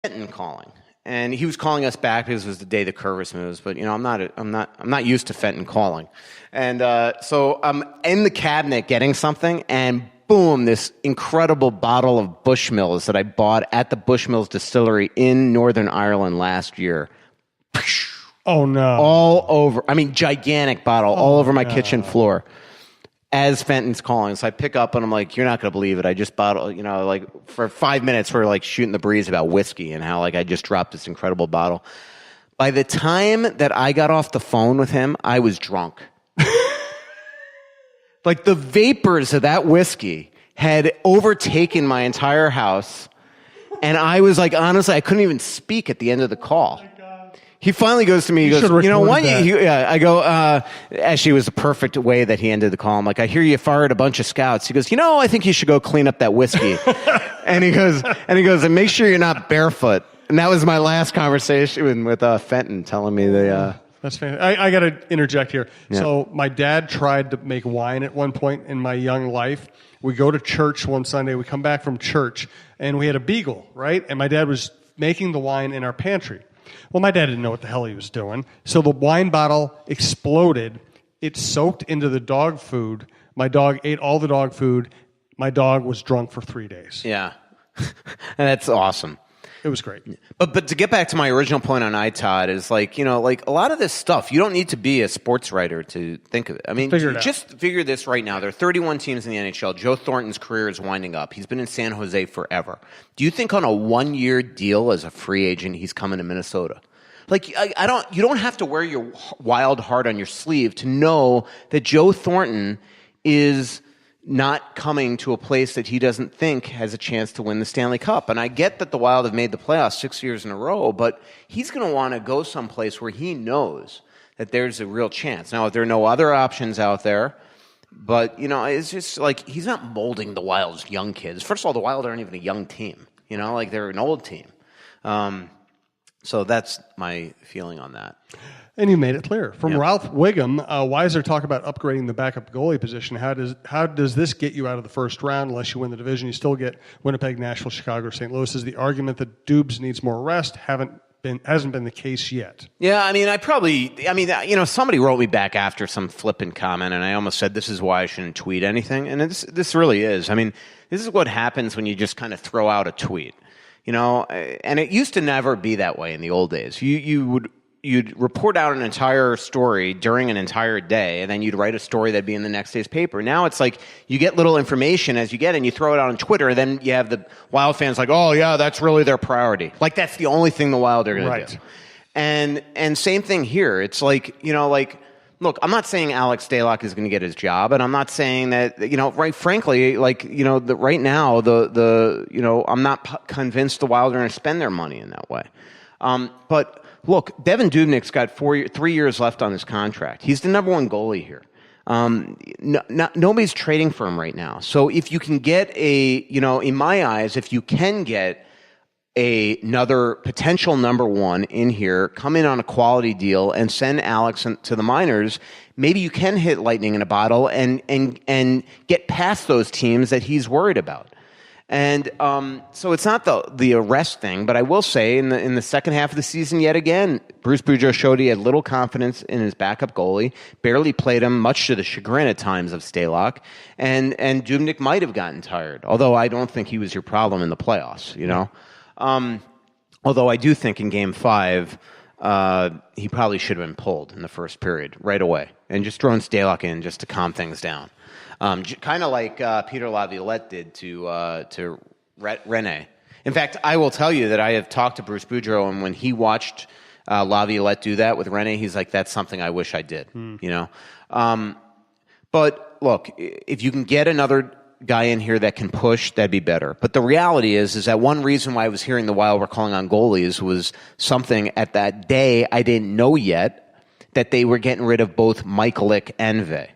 Fenton calling. And he was calling us back because it was the day the Curvis moves. But I'm not used to Fenton calling. And so I'm in the cabinet getting something, and boom, this incredible bottle of Bushmills that I bought at the Bushmills distillery in Northern Ireland last year. Oh no! All over. I mean, gigantic bottle all over my kitchen floor. As Fenton's calling, so I pick up and I'm like, "You're not gonna believe it! I just bought, like for 5 minutes we're like shooting the breeze about whiskey and how like I just dropped this incredible bottle." By the time that I got off the phone with him, I was drunk. Like the vapors of that whiskey had overtaken my entire house, and I was like, honestly, I couldn't even speak at the end of the call. He finally goes to me, he goes, I go, actually, it was the perfect way that he ended the call. I'm like, I hear you fired a bunch of scouts. He goes, I think you should go clean up that whiskey. and he goes, and make sure you're not barefoot. And that was my last conversation with Fenton telling me That's fantastic. I got to interject here. Yeah. So my dad tried to make wine at one point in my young life. We go to church one Sunday. We come back from church, and we had a beagle, right? And my dad was making the wine in our pantry. Well, my dad didn't know what the hell he was doing. So the wine bottle exploded. It soaked into the dog food. My dog ate all the dog food. My dog was drunk for 3 days. Yeah. And that's awesome. It was great. But to get back to my original point on Todd is like a lot of this stuff, you don't need to be a sports writer to think of it. I mean, just figure this right now. There are 31 teams in the NHL. Joe Thornton's career is winding up. He's been in San Jose forever. Do you think on a 1-year deal as a free agent, he's coming to Minnesota? Like, you don't have to wear your wild heart on your sleeve to know that Joe Thornton is not coming to a place that he doesn't think has a chance to win the Stanley Cup. And I get that the Wild have made the playoffs 6 years in a row, but he's going to want to go someplace where he knows that there's a real chance. Now, if there are no other options out there, but, it's just like he's not molding the Wild's young kids. First of all, the Wild aren't even a young team. Like they're an old team. So that's my feeling on that. And you made it clear. From Ralph Wiggum, why is there talk about upgrading the backup goalie position? How does this get you out of the first round unless you win the division? You still get Winnipeg, Nashville, Chicago, St. Louis. Is the argument that Dubes needs more rest hasn't been the case yet? Yeah, somebody wrote me back after some flippant comment, and I almost said this is why I shouldn't tweet anything. And this really is. I mean, this is what happens when you just kind of throw out a tweet. And it used to never be that way in the old days. You'd report out an entire story during an entire day, and then you'd write a story that'd be in the next day's paper. Now it's like you get little information as you get it, and you throw it out on Twitter, and then you have the Wild fans like, oh, yeah, that's really their priority. Like, that's the only thing the Wild are going to do. And same thing here. It's like, look, I'm not saying Alex Stalock is going to get his job, and I'm not saying that, right, frankly, right now, I'm not convinced the Wild are going to spend their money in that way. But look, Devan Dubnyk's got 3 years left on his contract. He's the number one goalie here. Nobody's trading for him right now. So if you can get in my eyes, if you can get another potential number one in here, come in on a quality deal and send Alex to the minors, maybe you can hit lightning in a bottle and get past those teams that he's worried about. And so it's not the arrest thing, but I will say in the second half of the season, yet again, Bruce Boudreau showed he had little confidence in his backup goalie, barely played him, much to the chagrin at times of Stalock, and Dubnyk might have gotten tired, although I don't think he was your problem in the playoffs, although I do think in Game 5, he probably should have been pulled in the first period right away and just thrown Stalock in just to calm things down. Kind of like Peter Laviolette did to Rene. In fact, I will tell you that I have talked to Bruce Boudreau, and when he watched Laviolette do that with Rene, he's like, that's something I wish I did, But look, if you can get another guy in here that can push, that'd be better. But the reality is that one reason why I was hearing the Wild were calling on goalies was something at that day I didn't know yet, that they were getting rid of both Mikulik and Vey.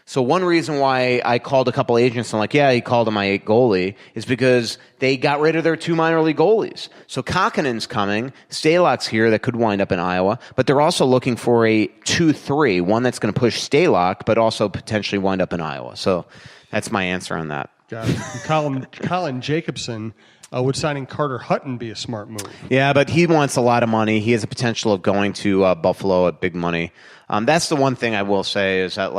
So one reason why I called a couple agents and he called him my goalie is because they got rid of their 2 minor league goalies. So Kakinen's coming, Stalock's here that could wind up in Iowa, but they're also looking for a 2-3, one that's going to push Stalock, but also potentially wind up in Iowa. So that's my answer on that. Got it. Colin Jacobson Would signing Carter Hutton be a smart move? Yeah, but he wants a lot of money. He has a potential of going to Buffalo at big money. That's the one thing I will say is that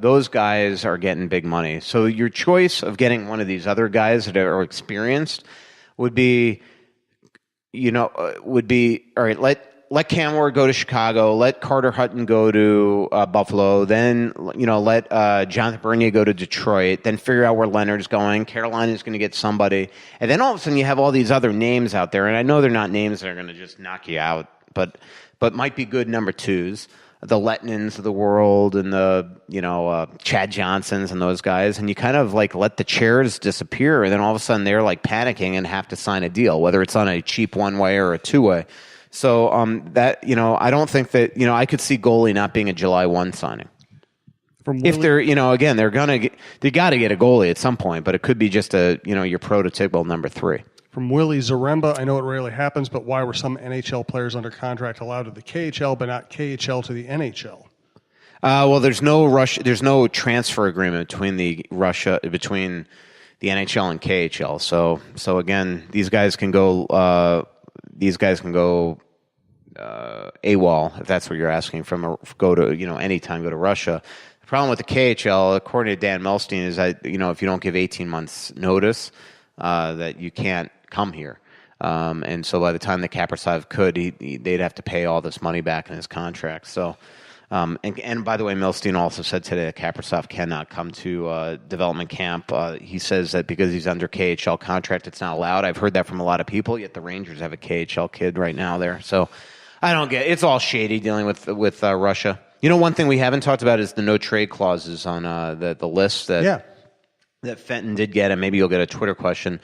those guys are getting big money. So your choice of getting one of these other guys that are experienced would be all right. Let Cam Ward go to Chicago. Let Carter Hutton go to Buffalo. Then let Jonathan Bernier go to Detroit. Then figure out where Leonard's going. Carolina's going to get somebody, and then all of a sudden you have all these other names out there. And I know they're not names that are going to just knock you out, but might be good number twos. The Letnins of the world and the Chad Johnsons and those guys, and you kind of let the chairs disappear, and then all of a sudden they're panicking and have to sign a deal, whether it's on a cheap one-way or a two-way. So I don't think that I could see goalie not being a July 1 signing. If they're again they got to get a goalie at some point, but it could be just your prototypical number 3. From Willie Zaremba, I know it rarely happens, but why were some NHL players under contract allowed to the KHL, but not KHL to the NHL? Well, there's no transfer agreement between the NHL and KHL. So again, these guys can go AWOL if that's what you're asking. Go to Russia. The problem with the KHL, according to Dan Melstein, is that if you don't give 18 months notice, that you can't come here. And so by the time the Kaprizov could, they'd have to pay all this money back in his contract. So, and by the way, Milstein also said today that Kaprizov cannot come to development camp. He says that because he's under KHL contract, it's not allowed. I've heard that from a lot of people, yet the Rangers have a KHL kid right now there. So I don't get it. It's all shady dealing with Russia. One thing we haven't talked about is the no trade clauses on the list that Fenton did get, and maybe you'll get a Twitter question.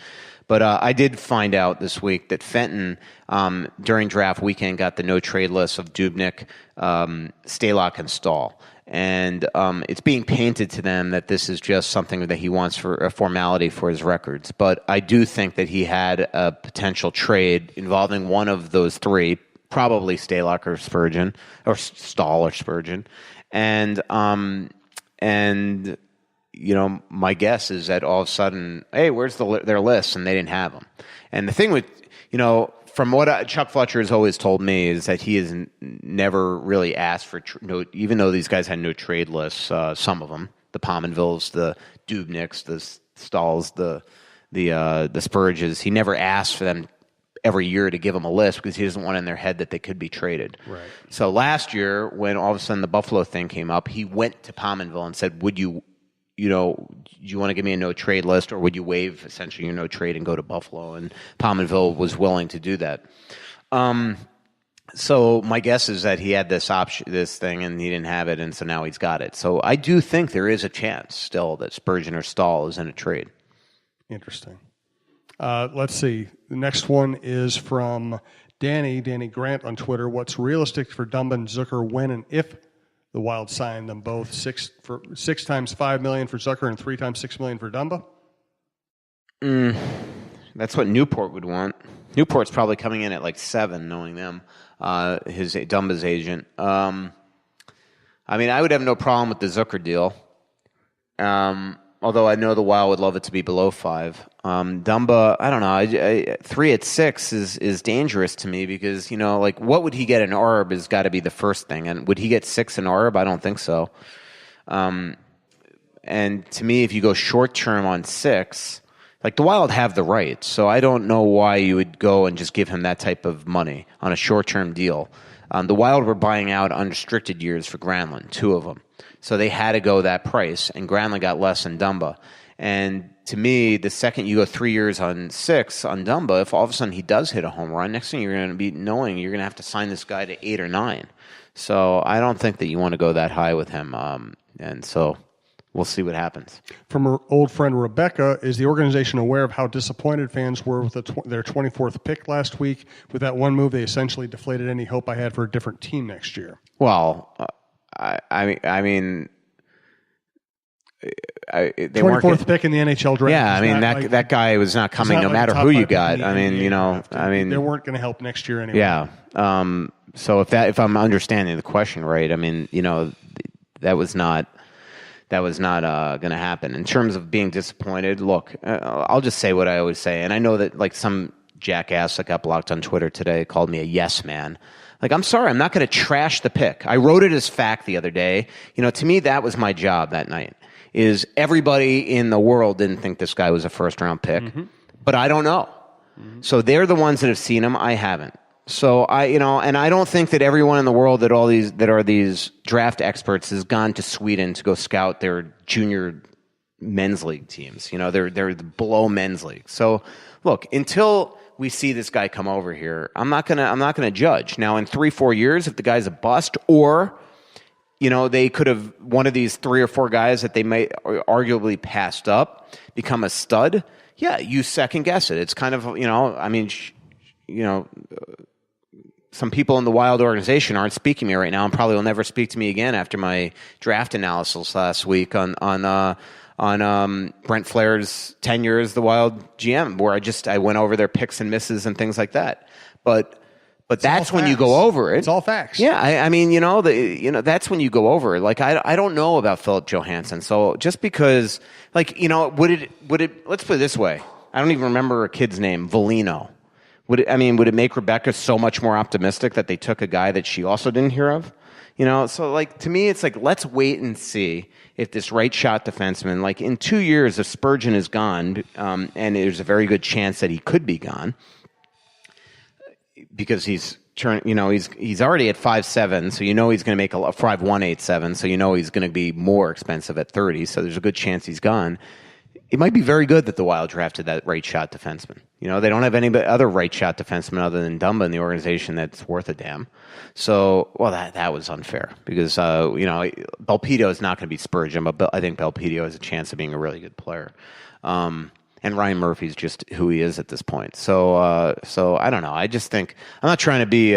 But I did find out this week that Fenton, during draft weekend, got the no-trade list of Dubnyk, Stalock, and Stahl. And it's being painted to them that this is just something that he wants for a formality for his records. But I do think that he had a potential trade involving one of those three, probably Stalock or Spurgeon, or Stahl or Spurgeon. And my guess is that all of a sudden, hey, where's their list? And they didn't have them. And the thing with, from what Chuck Fletcher has always told me is that he has never really asked for, even though these guys had no trade lists, some of them, the Pominvilles, the Dubnyks, the Stahls, the Spurges, he never asked for them every year to give them a list because he doesn't want in their head that they could be traded. Right. So last year, when all of a sudden the Buffalo thing came up, he went to Pominville and said, do you want to give me a no-trade list, or would you waive essentially your no-trade and go to Buffalo? And Pominville was willing to do that. So my guess is that he had this thing, and he didn't have it, and so now he's got it. So I do think there is a chance still that Spurgeon or Stahl is in a trade. Interesting. Let's see. The next one is from Danny Grant on Twitter. What's realistic for Dumba and Zucker when and if the Wild signed them both? 6 times $5 million for Zucker and 3 times $6 million for Dumba? That's what Newport would want. Newport's probably coming in at 7, knowing them. Dumba's agent. I would have no problem with the Zucker deal. Although I know the Wild would love it to be below 5. Dumba, I don't know. 3 at 6 is dangerous to me because, what would he get in ARB has got to be the first thing. And would he get 6 in ARB? I don't think so. And to me, if you go short term on 6, the Wild have the right. So I don't know why you would go and just give him that type of money on a short term deal. The Wild were buying out unrestricted years for Granlund, 2 of them. So they had to go that price, and Granlund got less than Dumba. And to me, the second you go 3 years on 6 on Dumba, if all of a sudden he does hit a home run, next thing you're going to be knowing you're going to have to sign this guy to 8 or 9. So I don't think that you want to go that high with him. And so we'll see what happens. From our old friend Rebecca, is the organization aware of how disappointed fans were with their 24th pick last week? With that one move, they essentially deflated any hope I had for a different team next year. Well, I mean, they 24th pick in the NHL draft. Yeah, that guy was not coming no matter who you got. They weren't going to help next year anyway. Yeah. So if I'm understanding the question right, that was not that was not going to happen. In terms of being disappointed, look, I'll just say what I always say, and I know that like some jackass that got blocked on Twitter today called me a yes man. Like, I'm sorry, I'm not going to trash the pick. I wrote it as fact the other day. To me, that was my job that night. Is everybody in the world didn't think this guy was a first-round pick, but I don't know. So they're the ones that have seen him. I haven't. So and I don't think that everyone in the world that are these draft experts has gone to Sweden to go scout their junior men's league teams. They're below men's league. So look, until we see this guy come over here, I'm not gonna judge. Now, in 3-4 years, if the guy's a bust, or they could have one of these 3 or 4 guys that they might arguably passed up become a stud. Yeah, you second guess it. It's kind of some people in the Wild organization aren't speaking to me right now, and probably will never speak to me again after my draft analysis last week on Brent Flair's tenure as the Wild GM, where I went over their picks and misses and things like that. But that's when you go over it. It's all facts. Yeah, that's when you go over it. Like, I don't know about Philip Johansson. So just because, would it? Let's put it this way. I don't even remember a kid's name, Volino. Would it make Rebecca so much more optimistic that they took a guy that she also didn't hear of? So to me, it's like, let's wait and see if this right shot defenseman, like in 2 years, if Spurgeon is gone, and there's a very good chance that he could be gone, because he's already at 5'7", so he's going to make a 5'1", so he's going to be more expensive at 30, so there's a good chance he's gone. It might be very good that the Wild drafted that right shot defenseman. They don't have any other right shot defenseman other than Dumba in the organization that's worth a damn. So, that was unfair because Belpedio is not going to be Spurgeon, but I think Belpedio has a chance of being a really good player. And Ryan Murphy's just who he is at this point. So I don't know. I just think I'm not trying to be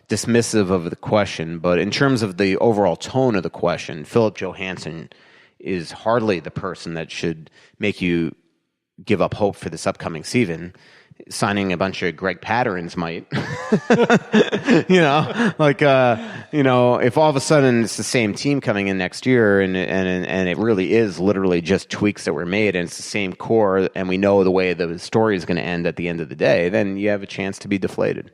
dismissive of the question, but in terms of the overall tone of the question, Philip Johansson is hardly the person that should make you give up hope for this upcoming season. Signing a bunch of Greg Patterns might, if all of a sudden it's the same team coming in next year and it really is literally just tweaks that were made and it's the same core and we know the way the story is going to end at the end of the day, then you have a chance to be deflated.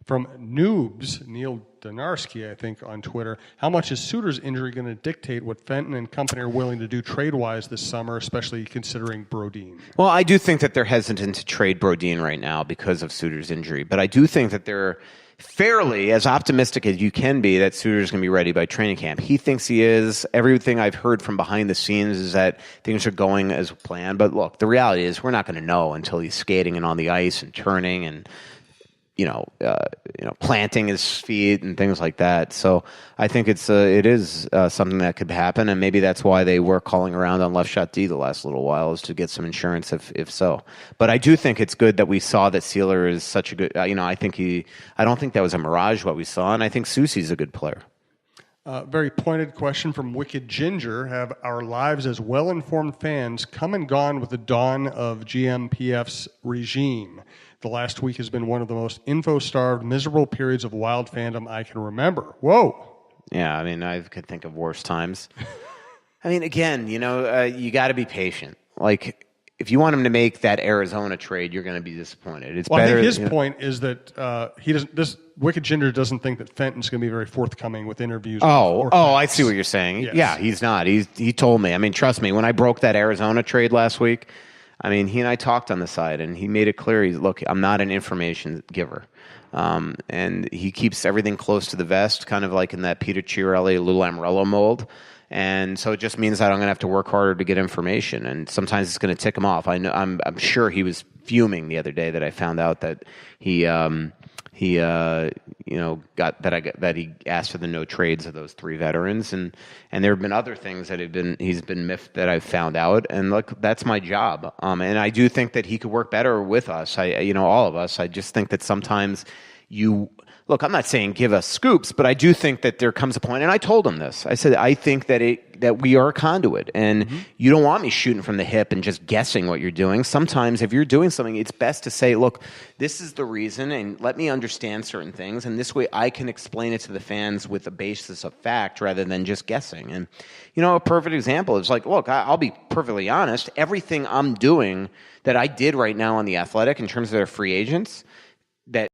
From Noobs, Neil Donarski, I think, on Twitter, how much is Suter's injury going to dictate what Fenton and company are willing to do trade-wise this summer, especially considering Brodin? Well, I do think that they're hesitant to trade Brodin right now because of Suter's injury, but I do think that they're fairly as optimistic as you can be that Suter's going to be ready by training camp. He thinks he is. Everything I've heard from behind the scenes is that things are going as planned, but look, the reality is we're not going to know until he's skating and on the ice and turning and planting his feet and things like that. So I think it is something that could happen, and maybe that's why they were calling around on left shot D the last little while, is to get some insurance if so. But I do think it's good that we saw that Sealer is such a good. I don't think that was a mirage what we saw, and I think Soucy's a good player. Very pointed question from Wicked Ginger. Have our lives as well-informed fans come and gone with the dawn of GMPF's regime? The last week has been one of the most info-starved, miserable periods of Wild fandom I can remember. Whoa. Yeah, I could think of worse times. Again, you got to be patient. Like, if you want him to make that Arizona trade, you're going to be disappointed. It's better. I think his point is that he doesn't. This Wicked Ginger doesn't think that Fenton's going to be very forthcoming with interviews. I see what you're saying. Yes. Yeah, he's not. He told me. Trust me. When I broke that Arizona trade last week, he and I talked on the side, and he made it clear. Look, I'm not an information giver. And he keeps everything close to the vest, kind of like in that Peter Chiarelli, Lou Lamoriello mold. And so it just means that I'm going to have to work harder to get information, and sometimes it's going to tick him off. I'm sure he was fuming the other day that I found out that he asked for the no trades of those 3 veterans, and there have been other things that he's been miffed that I've found out, and look, that's my job. And I do think that he could work better with us. All of us. I just think that sometimes look, I'm not saying give us scoops, but I do think that there comes a point, and I told him this. I said, I think that we are a conduit, and you don't want me shooting from the hip and just guessing what you're doing. Sometimes if you're doing something, it's best to say, look, this is the reason, and let me understand certain things, and this way I can explain it to the fans with a basis of fact rather than just guessing. And, a perfect example is like, look, I'll be perfectly honest, everything I'm doing that I did right now on The Athletic in terms of their free agents, that